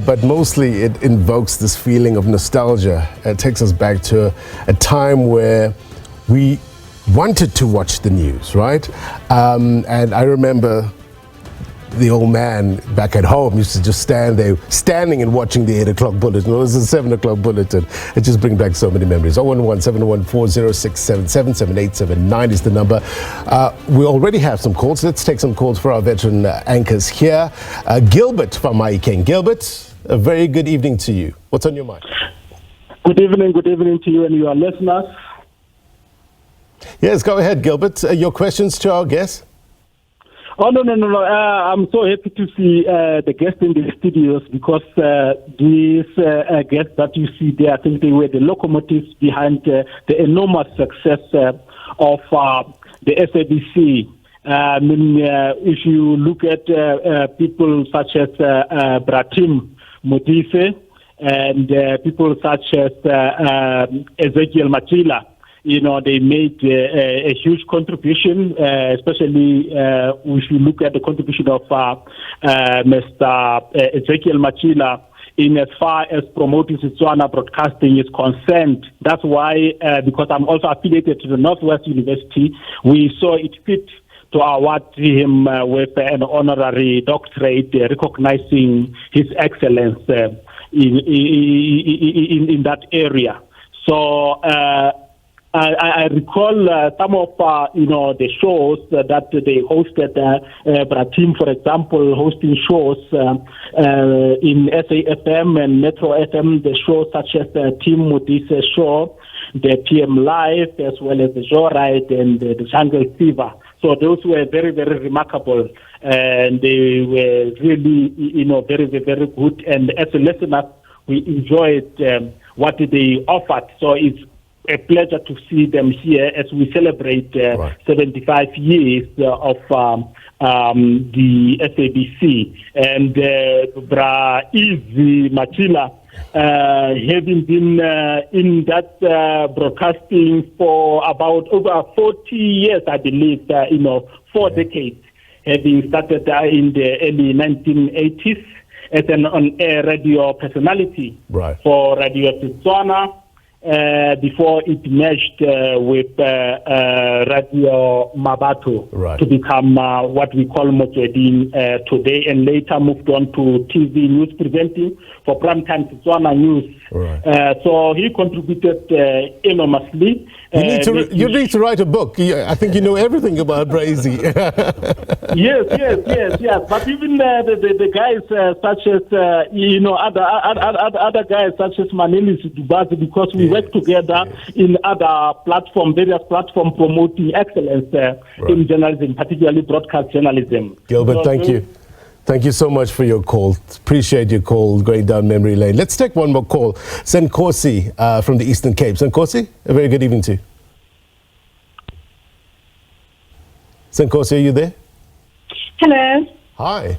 but mostly it invokes this feeling of nostalgia. It takes us back to a time where we wanted to watch the news, right? And I remember the old man back at home used to just stand there, standing and watching the 8 o'clock bulletin. It was the 7 o'clock bulletin. It just brings back so many memories. 011-714-0677-7879 is the number. We already have some calls. Let's take some calls for our veteran anchors here. Gilbert from Maikeng. Gilbert, a very good evening to you. What's on your mind? Good evening to you and your listeners. Yes, go ahead, Gilbert. Your questions to our guests? Oh, no. I'm so happy to see the guests in the studios because these guests that you see there, I think they were the locomotives behind the enormous success of the SABC. If you look at people such as Tim Modise and people such as Ezekiel Matjila, they made a huge contribution, especially if you look at the contribution of Mr. Ezekiel Matjila in as far as promoting Setswana broadcasting is concerned. That's why, because I'm also affiliated to the Northwest University, we saw it fit to award him with an honorary doctorate recognizing his excellence in that area. So, I recall some of the shows that they hosted. Bratim, for example, hosting shows in SAFM and Metro FM. The shows such as the Tim Modise show, the PM Live, as well as the Joyride and the Jungle Fever. So those were very, very remarkable, and they were really, very, very good. And as a listener, we enjoyed what they offered. So it's a pleasure to see them here as we celebrate 75 years of the SABC. And Bra Easy Matjila, having been in that broadcasting for about over 40 years, I believe, 4 decades, having started in the early 1980s as an on-air radio personality for Radio Setswana, before it merged with Radio Mabato to become what we call Motsweding today, and later moved on to TV news presenting for primetime Setswana news. So he contributed enormously. You need to write a book. I think you know everything about Brazy. yes. But even the guys such as other guys such as Manelisi Dubase, because we work together in other various platforms promoting excellence in journalism, particularly broadcast journalism. Gilbert, thank you. Thank you so much for your call. Appreciate your call going down memory lane. Let's take one more call. Senkosi from the Eastern Cape. Senkosi, a very good evening to you. Senkosi, are you there? Hello. Hi.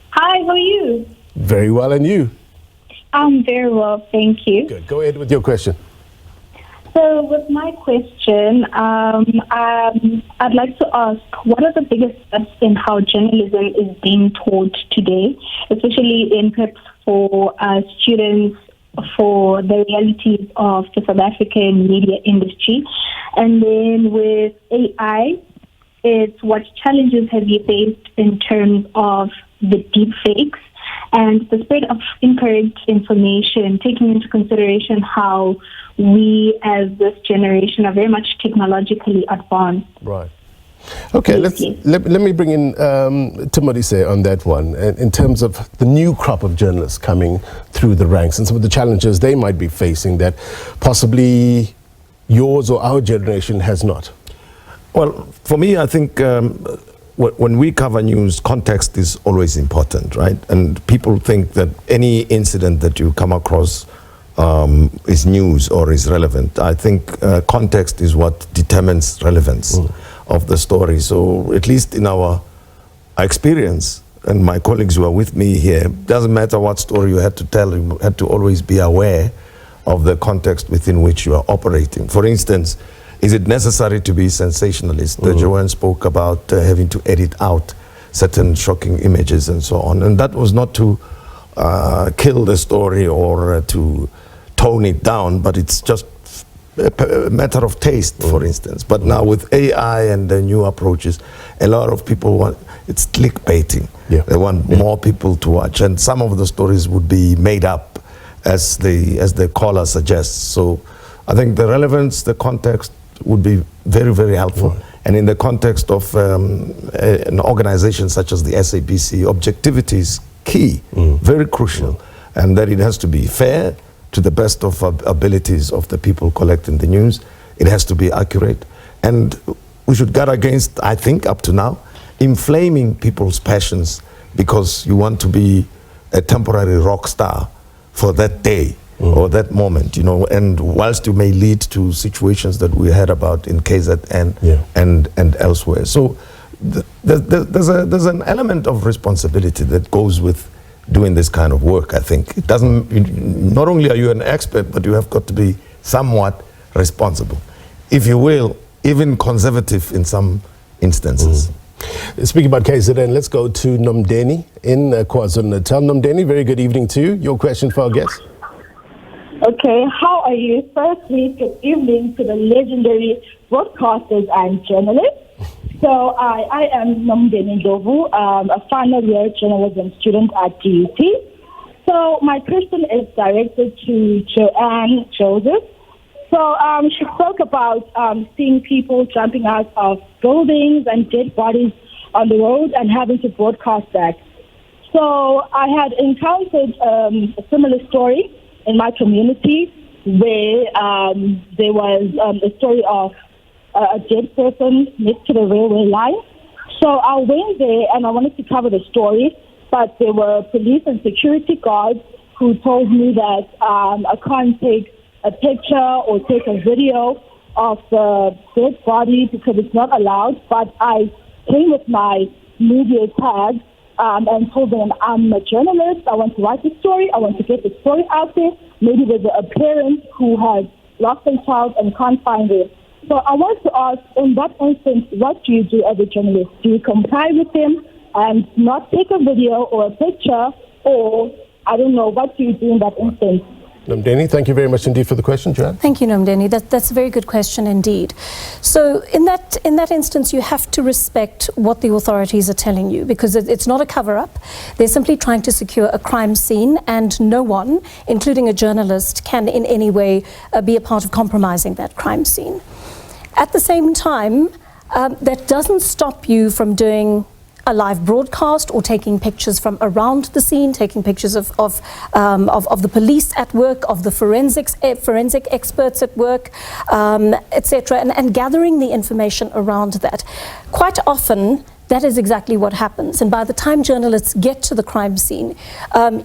Hi, how are you? Very well, and you? I'm very well, thank you. Good. Go ahead with your question. So with my question, I'd like to ask, what are the biggest steps in how journalism is being taught today, especially in prep for students for the realities of the South African media industry? And then with AI, it's what challenges have you faced in terms of the deep fakes and the spread of incorrect information, taking into consideration how we as this generation are very much technologically advanced. Right. Okay, let me bring in Tim Modise on that one, in terms of the new crop of journalists coming through the ranks and some of the challenges they might be facing that possibly yours or our generation has not. Well, for me, I think when we cover news, context is always important, right? And people think that any incident that you come across is news or is relevant. I think context is what determines relevance of the story. So at least in our experience, and my colleagues who are with me here, doesn't matter what story you had to tell, you had to always be aware of the context within which you are operating. For instance, is it necessary to be sensationalist? Joanne spoke about having to edit out certain shocking images and so on. And that was not to kill the story or to tone it down, but it's just a matter of taste, for instance. But now with AI and the new approaches, a lot of people want, it's clickbaiting. They want more people to watch. And some of the stories would be made up as the caller suggests. So I think the relevance, the context would be very, very helpful. And in the context of an organization such as the SABC, objectivity is key, very crucial. And that it has to be fair to the best of abilities of the people collecting the news. It has to be accurate. And we should guard against, I think, up to now, inflaming people's passions because you want to be a temporary rock star for that day or that moment, you know, and whilst you may lead to situations that we heard about in KZN and elsewhere. So there's an element of responsibility that goes with doing this kind of work, I think. It doesn't, not only are you an expert, but you have got to be somewhat responsible. If you will, even conservative in some instances. Speaking about KZN, let's go to Nomdeni in KwaZulu-Natal. Nomdeni, very good evening to you. Your question for our guest. Okay, how are you? Firstly, good evening to the legendary broadcasters and journalists. So I am Nomdeni Ndovu, a final year journalism student at DUT. So my question is directed to Joanne Joseph. So she spoke about seeing people jumping out of buildings and dead bodies on the road and having to broadcast that. So I had encountered a similar story in my community where there was a story of a dead person next to the railway line. So I went there and I wanted to cover the story, but there were police and security guards who told me that I can't take a picture or take a video of the dead body because it's not allowed. But I came with my media tag and told them I'm a journalist, I want to write the story, I want to get the story out there. Maybe there's a parent who has lost their child and can't find it. So I want to ask, in that instance, what do you do as a journalist? Do you comply with them and not take a video or a picture, or I don't know, what do you do in that instance? Nomdeni, thank you very much indeed for the question. Joanne? Thank you, Nomdeni. That's a very good question indeed. So in that instance, you have to respect what the authorities are telling you, because it's not a cover-up. They're simply trying to secure a crime scene, and no one, including a journalist, can in any way be a part of compromising that crime scene. At the same time, that doesn't stop you from doing a live broadcast or taking pictures from around the scene, taking pictures of the police at work, of the forensic experts at work, etc., and gathering the information around that. Quite often, that is exactly what happens. And by the time journalists get to the crime scene,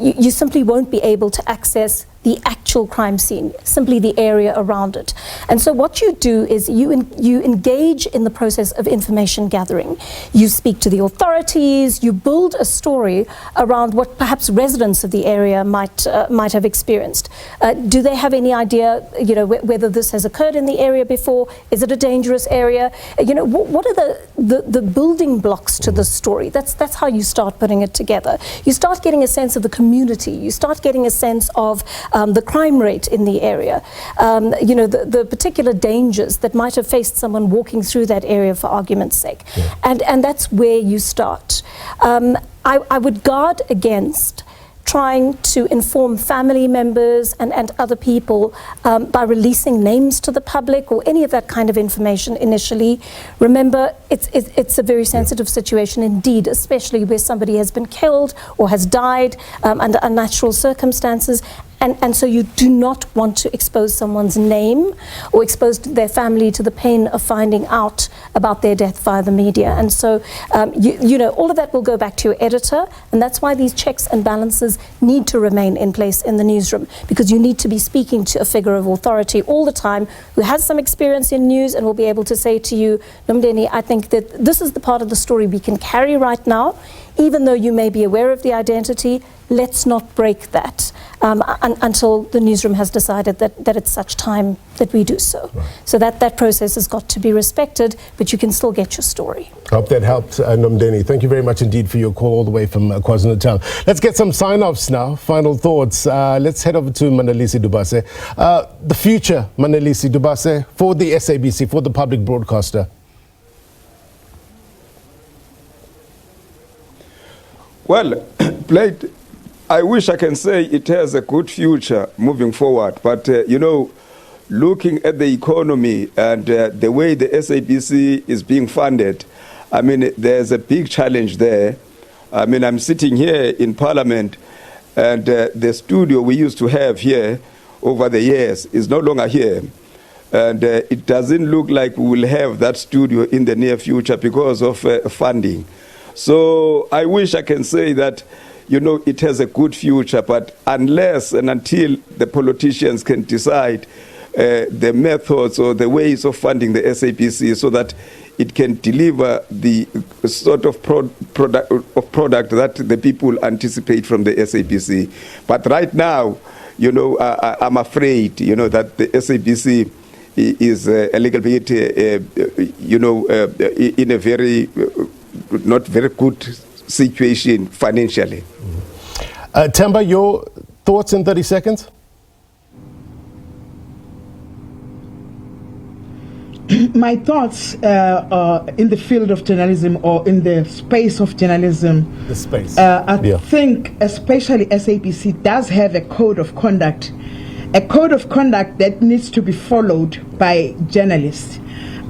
you simply won't be able to access the actual crime scene, simply the area around it. And so what you do is you engage in the process of information gathering. You speak to the authorities, you build a story around what perhaps residents of the area might have experienced. Do they have any idea, whether this has occurred in the area before? Is it a dangerous area? What are the building blocks to the story? That's how you start putting it together. You start getting a sense of the community. You start getting a sense of the crime rate in the area, the particular dangers that might have faced someone walking through that area, for argument's sake. Yeah. And that's where you start. I would guard against trying to inform family members and other people by releasing names to the public or any of that kind of information initially. Remember, it's a very sensitive situation indeed, especially where somebody has been killed or has died under unnatural circumstances. And so you do not want to expose someone's name or expose their family to the pain of finding out about their death via the media. And so, all of that will go back to your editor, and that's why these checks and balances need to remain in place in the newsroom, because you need to be speaking to a figure of authority all the time who has some experience in news and will be able to say to you, Nomdeni, I think that this is the part of the story we can carry right now. Even though you may be aware of the identity, let's not break that until the newsroom has decided that it's such time that we do so. Right. So that process has got to be respected, but you can still get your story. Hope that helped, Nomdeni. Thank you very much indeed for your call all the way from KwaZulu-Natal. Let's get some sign-offs now, final thoughts. Let's head over to Manelisi Dubase. The future, Manelisi Dubase, for the SABC, for the public broadcaster. Well, Blain, I wish I can say it has a good future moving forward, but looking at the economy and the way the SABC is being funded, I mean, there's a big challenge there. I mean, I'm sitting here in Parliament, and the studio we used to have here over the years is no longer here. And it doesn't look like we will have that studio in the near future because of funding. So I wish I can say that, it has a good future, but unless and until the politicians can decide the methods or the ways of funding the SABC so that it can deliver the sort of product that the people anticipate from the SABC. But right now, I'm afraid, that the SABC is a little bit, in a very not very good situation financially. Themba, your thoughts in 30 seconds? My thoughts in the field of journalism or in the space of journalism. The space. I think especially SABC does have a code of conduct. A code of conduct that needs to be followed by journalists.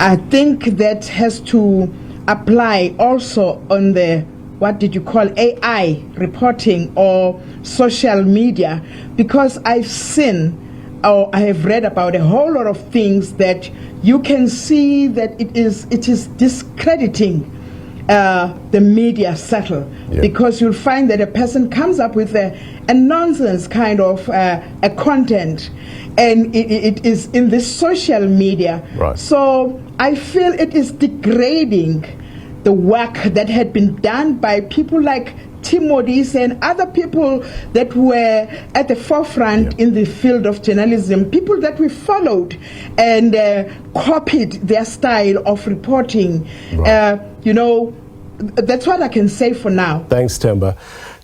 I think that has to apply also on the, what did you call, AI reporting or social media, because I've seen or I have read about a whole lot of things that you can see that it is discrediting the media settle, because you'll find that a person comes up with a nonsense kind of a content, and it is in the social media. Right. So I feel it is degrading the work that had been done by people like Tim Modise and other people that were at the forefront in the field of journalism, people that we followed and copied their style of reporting. Right. That's what I can say for now. Thanks, Themba.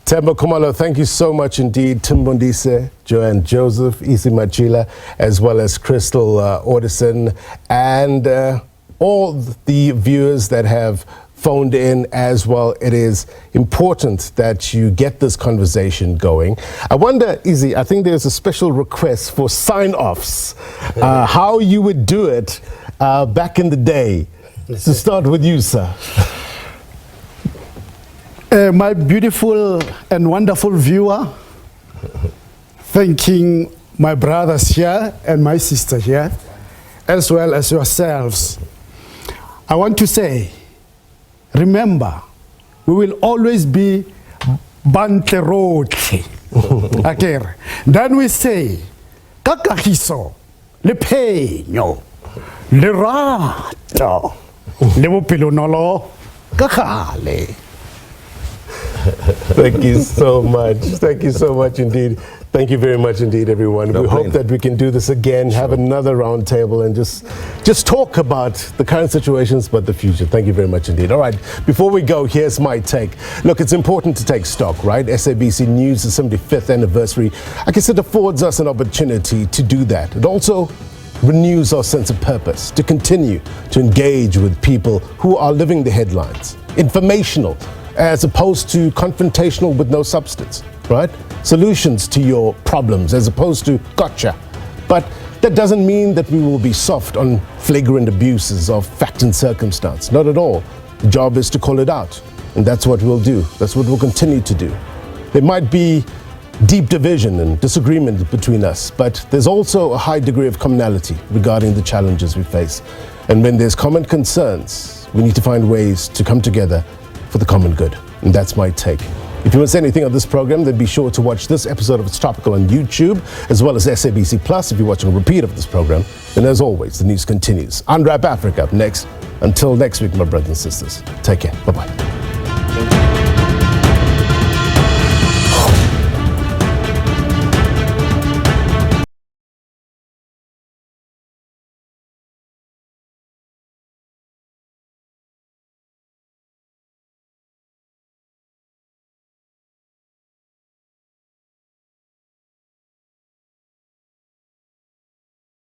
Themba Khumalo, thank you so much indeed. Tim Modise, Joanne Joseph, Matjila, as well as Crystal Orderson, and all the viewers that have phoned in as well. It is important that you get this conversation going. I wonder, Izzy, I think there's a special request for sign-offs, how you would do it back in the day. To start with you, sir. My beautiful and wonderful viewer, thanking my brothers here and my sister here, as well as yourselves. I want to say, remember, we will always be Banterotle. Okay. Then we say, Kakahiso, le peño, le rato, le bopilonolo, kakale. Thank you so much. Thank you so much indeed. Thank you very much indeed, everyone. We hope that we can do this again, have another round table, and just talk about the current situations, but the future. Thank you very much indeed. All right, before we go, here's my take. Look, it's important to take stock, right? SABC News' 75th anniversary, I guess it affords us an opportunity to do that. It also renews our sense of purpose, to continue to engage with people who are living the headlines, informational, as opposed to confrontational with no substance, right? Solutions to your problems as opposed to gotcha. But that doesn't mean that we will be soft on flagrant abuses of fact and circumstance. Not at all. The job is to call it out. And that's what we'll do. That's what we'll continue to do. There might be deep division and disagreement between us, but there's also a high degree of commonality regarding the challenges we face. And when there's common concerns, we need to find ways to come together for the common good. And that's my take. If you want to say anything on this program, then be sure to watch this episode of It's Topical on YouTube, as well as SABC Plus if you're watching a repeat of this program. And as always, the news continues. Unwrap Africa up next. Until next week, my brothers and sisters. Take care. Bye-bye.